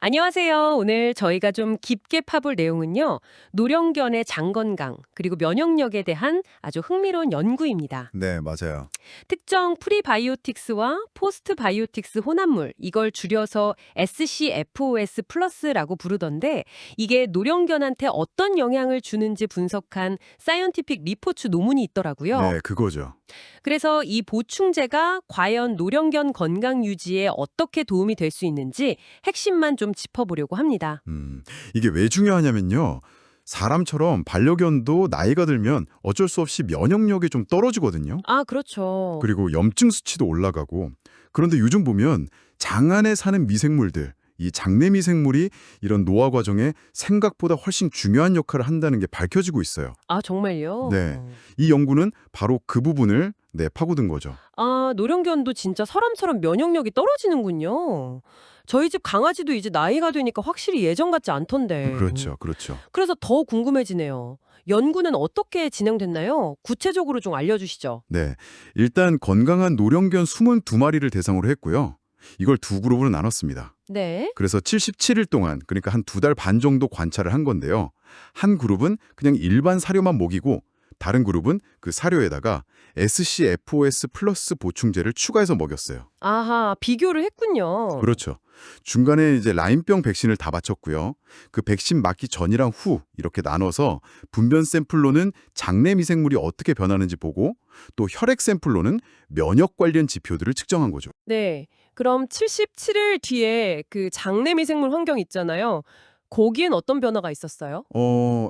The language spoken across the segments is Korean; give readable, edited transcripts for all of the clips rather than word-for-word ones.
안녕하세요. 오늘 저희가 좀 깊게 파볼 내용은요. 노령견의 장 건강, 그리고 면역력에 대한 아주 흥미로운 연구입니다. 네, 맞아요. 특정 프리바이오틱스와 포스트바이오틱스 혼합물, 이걸 줄여서 SCFOS 플러스라고 부르던데 이게 노령견한테 어떤 영향을 주는지 분석한 사이언티픽 리포츠 논문이 있더라고요. 네, 그거죠. 그래서 이 보충제가 과연 노령견 건강 유지에 어떻게 도움이 될 수 있는지 핵심만 좀 짚어보려고 합니다. 이게 왜 중요하냐면요. 사람처럼 반려견도 나이가 들면 어쩔 수 없이 면역력이 좀 떨어지거든요. 아, 그렇죠. 그리고 염증 수치도 올라가고. 그런데 요즘 보면 장 안에 사는 미생물들, 이 장내 미생물이 이런 노화 과정에 생각보다 훨씬 중요한 역할을 한다는 게 밝혀지고 있어요. 아, 정말요? 네, 이 연구는 바로 그 부분을 파고든 거죠. 아, 노령견도 진짜 사람처럼 면역력이 떨어지는군요. 저희 집 강아지도 이제 나이가 되니까 확실히 예전 같지 않던데. 그렇죠, 그렇죠. 그래서 더 궁금해지네요. 연구는 어떻게 진행됐나요? 구체적으로 좀 알려주시죠. 네, 일단 건강한 노령견 22마리를 대상으로 했고요. 이걸 두 그룹으로 나눴습니다. 네. 그래서 77일 동안, 그러니까 한 2달 반 정도 관찰을 한 건데요. 한 그룹은 그냥 일반 사료만 먹이고 다른 그룹은 그 사료에다가 SCFOS 플러스 보충제를 추가해서 먹였어요. 아하, 비교를 했군요. 그렇죠. 중간에 이제 라임병 백신을 다 바쳤고요. 그 백신 맞기 전이랑 후 이렇게 나눠서 분변 샘플로는 장내 미생물이 어떻게 변하는지 보고 또 혈액 샘플로는 면역 관련 지표들을 측정한 거죠. 네. 그럼 77일 뒤에 그 장내 미생물 환경 있잖아요. 거기엔 어떤 변화가 있었어요?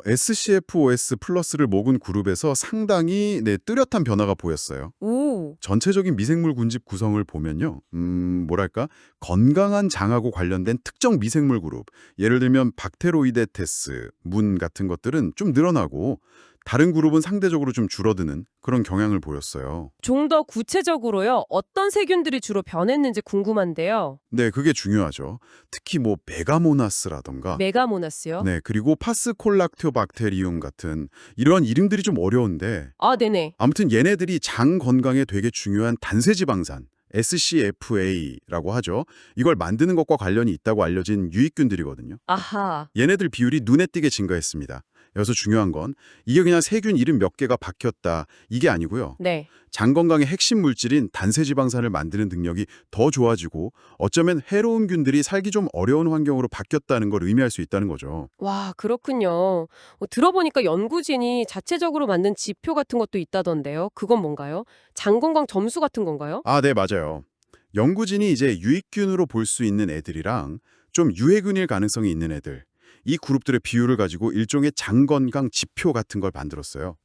SCFOS 플러스를 먹은 그룹에서 상당히 뚜렷한 변화가 보였어요. 오. 전체적인 미생물 군집 구성을 보면요. 뭐랄까? 건강한 장하고 관련된 특정 미생물 그룹, 예를 들면 박테로이데테스, 문 같은 것들은 좀 늘어나고 다른 그룹은 상대적으로 좀 줄어드는 그런 경향을 보였어요. 좀 더 구체적으로요. 어떤 세균들이 주로 변했는지 궁금한데요. 네, 그게 중요하죠. 특히 뭐 베가모나스라던가 메가모나스요? 네, 그리고 파스콜락토박테리움 같은 이런 이름들이 좀 어려운데 아, 네네. 아무튼 얘네들이 장 건강에 되게 중요한 단세지방산 SCFA라고 하죠. 이걸 만드는 것과 관련이 있다고 알려진 유익균들이거든요. 아하. 얘네들 비율이 눈에 띄게 증가했습니다. 여기서 중요한 건 이게 그냥 세균 이름 몇 개가 바뀌었다 이게 아니고요. 네. 장 건강의 핵심 물질인 단세지방산을 만드는 능력이 더 좋아지고 어쩌면 해로운 균들이 살기 좀 어려운 환경으로 바뀌었다는 걸 의미할 수 있다는 거죠. 와, 그렇군요. 들어보니까 연구진이 자체적으로 만든 지표 같은 것도 있다던데요. 그건 뭔가요? 장 건강 점수 같은 건가요? 아, 네, 맞아요. 연구진이 이제 유익균으로 볼 수 있는 애들이랑 좀 유해균일 가능성이 있는 애들, 이 그룹들의 비율을 가지고 일종의 장 건강 지표 같은 걸 만들었어요.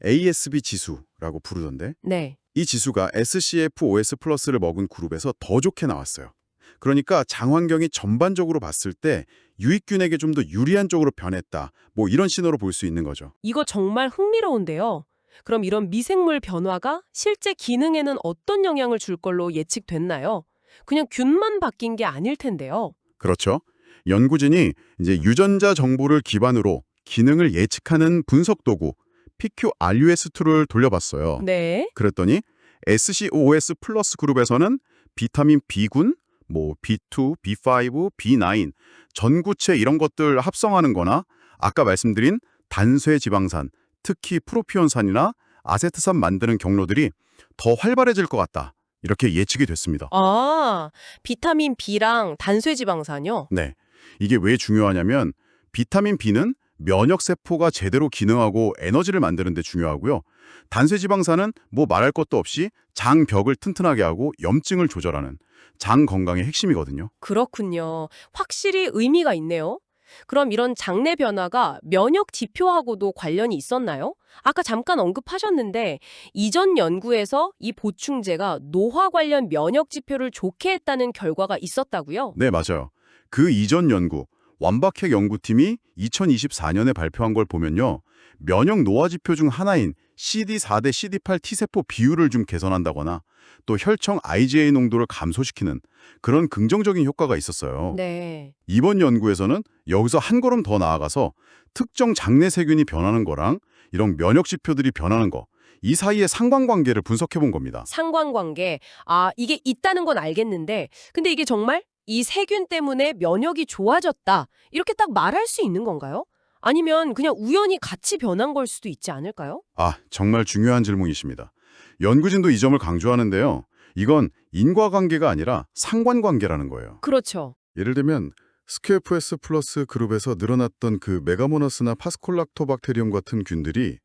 ASB 지수라고 부르던데 네. 이 지수가 SCFOS 플러스를 먹은 그룹에서 더 좋게 나왔어요. 그러니까 장 환경이 전반적으로 봤을 때 유익균에게 좀 더 유리한 쪽으로 변했다. 뭐 이런 신호로 볼 수 있는 거죠. 이거 정말 흥미로운데요. 그럼 이런 미생물 변화가 실제 기능에는 어떤 영향을 줄 걸로 예측됐나요? 그냥 균만 바뀐 게 아닐 텐데요. 그렇죠. 연구진이 이제 유전자 정보를 기반으로 기능을 예측하는 분석 도구 PQRUS2를 돌려봤어요. 네. 그랬더니 SCOS 플러스 그룹에서는 비타민 B군, 뭐 B2, B5, B9, 전구체 이런 것들 합성하는 거나 아까 말씀드린 단쇄 지방산, 특히 프로피온산이나 아세트산 만드는 경로들이 더 활발해질 것 같다. 이렇게 예측이 됐습니다. 아, 비타민 B랑 단쇄지방산요? 네. 이게 왜 중요하냐면 비타민 B는 면역세포가 제대로 기능하고 에너지를 만드는 데 중요하고요. 단쇄지방산은 뭐 말할 것도 없이 장벽을 튼튼하게 하고 염증을 조절하는 장 건강의 핵심이거든요. 그렇군요. 확실히 의미가 있네요. 그럼 이런 장내 변화가 면역 지표하고도 관련이 있었나요? 아까 잠깐 언급하셨는데 이전 연구에서 이 보충제가 노화 관련 면역 지표를 좋게 했다는 결과가 있었다고요? 네, 맞아요. 그 이전 연구, 완박핵 연구팀이 2024년에 발표한 걸 보면요. 면역 노화 지표 중 하나인 CD4 대 CD8 T세포 비율을 좀 개선한다거나 또 혈청 IgA 농도를 감소시키는 그런 긍정적인 효과가 있었어요. 네. 이번 연구에서는 여기서 한 걸음 더 나아가서 특정 장내 세균이 변하는 거랑 이런 면역 지표들이 변하는 거, 이 사이의 상관관계를 분석해 본 겁니다. 상관관계. 아, 이게 있다는 건 알겠는데 근데 이게 정말 이 세균 때문에 면역이 좋아졌다. 이렇게 딱 말할 수 있는 건가요? 아니면 그냥 우연히 같이 변한 걸 수도 있지 않을까요? 아, 정말 중요한 질문이십니다. 연구진도 이 점을 강조하는데요. 이건 인과관계가 아니라 상관관계라는 거예요. 그렇죠. 예를 들면 스큐에프에스 플러스 그룹에서 늘어났던 그 메가모너스나 파스콜락토박테리움 같은 균들이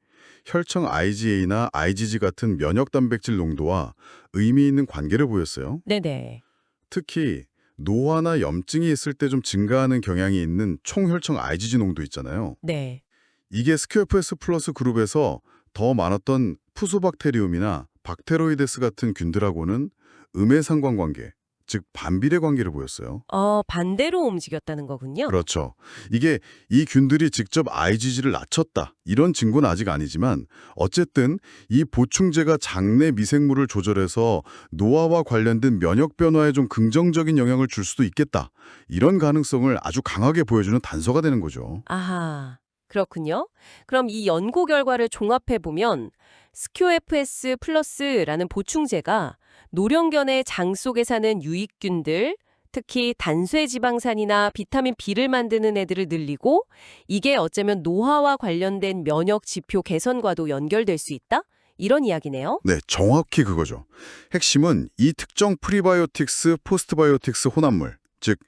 혈청 IgA나 IgG 같은 면역 단백질 농도와 의미 있는 관계를 보였어요. 네네. 특히 노화나 염증이 있을 때 좀 증가하는 경향이 있는 총혈청 IgG 농도 있잖아요. 네. 이게 스큐에프에스 플러스 그룹에서 더 많았던 푸소박테리움이나 박테로이데스 같은 균들하고는 음의 상관관계, 즉 반비례 관계를 보였어요. 반대로 움직였다는 거군요. 그렇죠. 이게 이 균들이 직접 IgG를 낮췄다, 이런 증거는 아직 아니지만 어쨌든 이 보충제가 장내 미생물을 조절해서 노화와 관련된 면역 변화에 좀 긍정적인 영향을 줄 수도 있겠다. 이런 가능성을 아주 강하게 보여주는 단서가 되는 거죠. 아하, 그렇군요. 그럼 이 연구 결과를 종합해보면 스큐에프에스 플러스라는 보충제가 노령견의 장 속에 사는 유익균들, 특히 단쇠지방산이나 비타민 B를 만드는 애들을 늘리고 이게 어쩌면 노화와 관련된 면역 지표 개선과도 연결될 수 있다? 이런 이야기네요. 네, 정확히 그거죠. 핵심은 이 특정 프리바이오틱스, 포스트바이오틱스 혼합물, 즉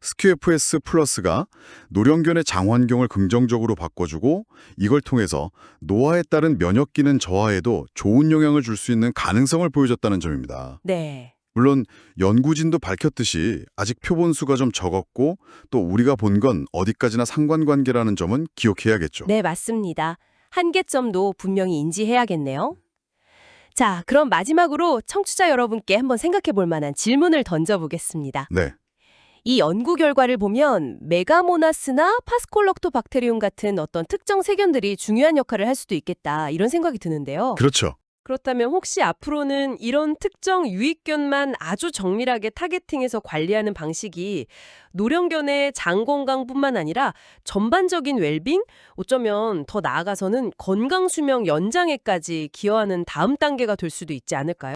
스큐에프에스 플러스가 노령견의 장 환경을 긍정적으로 바꿔주고 이걸 통해서 노화에 따른 면역 기능 저하에도 좋은 영향을 줄 수 있는 가능성을 보여줬다는 점입니다. 네. 물론 연구진도 밝혔듯이 아직 표본수가 좀 적었고 또 우리가 본 건 어디까지나 상관관계라는 점은 기억해야겠죠. 네, 맞습니다. 한계점도 분명히 인지해야겠네요. 자, 그럼 마지막으로 청취자 여러분께 한번 생각해 볼 만한 질문을 던져보겠습니다. 네. 이 연구 결과를 보면 메가모나스나 파스콜럭토박테리움 같은 어떤 특정 세균들이 중요한 역할을 할 수도 있겠다 이런 생각이 드는데요. 그렇죠. 그렇다면 혹시 앞으로는 이런 특정 유익균만 아주 정밀하게 타겟팅해서 관리하는 방식이 노령견의 장 건강뿐만 아니라 전반적인 웰빙, 어쩌면 더 나아가서는 건강 수명 연장에까지 기여하는 다음 단계가 될 수도 있지 않을까요?